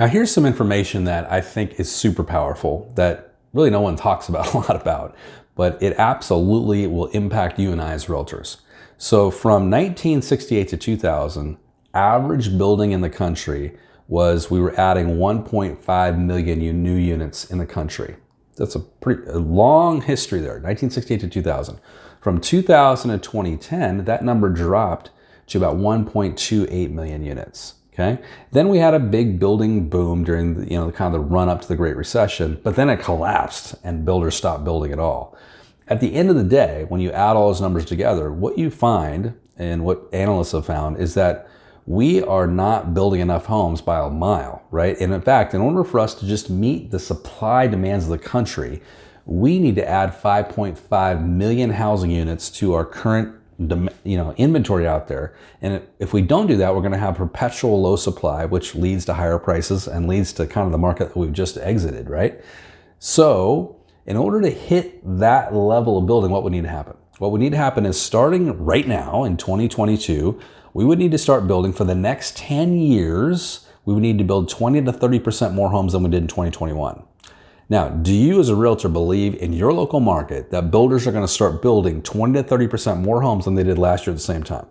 Now here's some information that I think is super powerful that really no one talks about a lot about, but it absolutely will impact you and I as realtors. So from 1968 to 2000, average building in the country was we were adding 1.5 million new units in the country. That's a long history there, 1968 to 2000. From 2000 to 2010, that number dropped to about 1.28 million units. Okay. Then we had a big building boom during the, kind of the run up to the Great Recession, but then it collapsed and builders stopped building at all. At the end of the day, when you add all those numbers together, what you find and what analysts have found is that we are not building enough homes by a mile, right? And in fact, in order for us to just meet the supply demands of the country, we need to add 5.5 million housing units to our current inventory out there. And if we don't do that, we're going to have perpetual low supply, which leads to higher prices and leads to kind of the market that we've just exited, right? So in order to hit that level of building, what would need to happen? What would need to happen is starting right now in 2022, we would need to start building for the next 10 years. We would need to build 20 to 30% more homes than we did in 2021. Now, do you as a realtor believe in your local market that builders are going to start building 20 to 30% more homes than they did last year at the same time?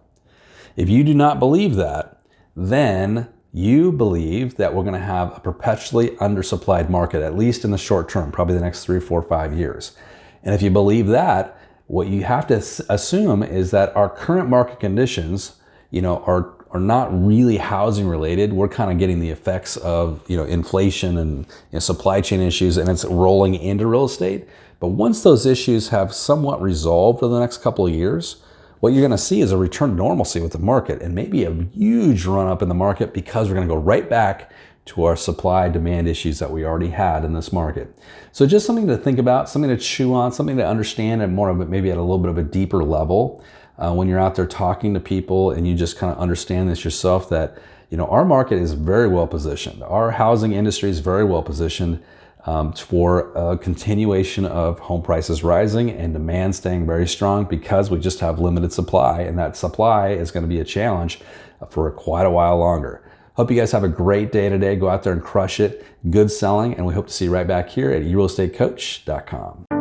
If you do not believe that, then you believe that we're going to have a perpetually undersupplied market, at least in the short term, probably the next 3, 4, 5 years. And if you believe that, what you have to assume is that our current market conditions, are not really housing related. We're kind of getting the effects of inflation and supply chain issues, and it's rolling into real estate. But once those issues have somewhat resolved over the next couple of years, what you're going to see is a return to normalcy with the market, and maybe a huge run up in the market, because we're going to go right back to our supply demand issues that we already had in this market. So just something to think about, something to chew on, something to understand, and more of it maybe at a little bit of a deeper level. When you're out there talking to people and you just kind of understand this yourself, that our market is very well positioned. Our housing industry is very well positioned for a continuation of home prices rising and demand staying very strong, because we just have limited supply, and that supply is going to be a challenge for quite a while longer. Hope you guys have a great day today. Go out there and crush it. Good selling, and we hope to see you right back here at eRealEstateCoach.com.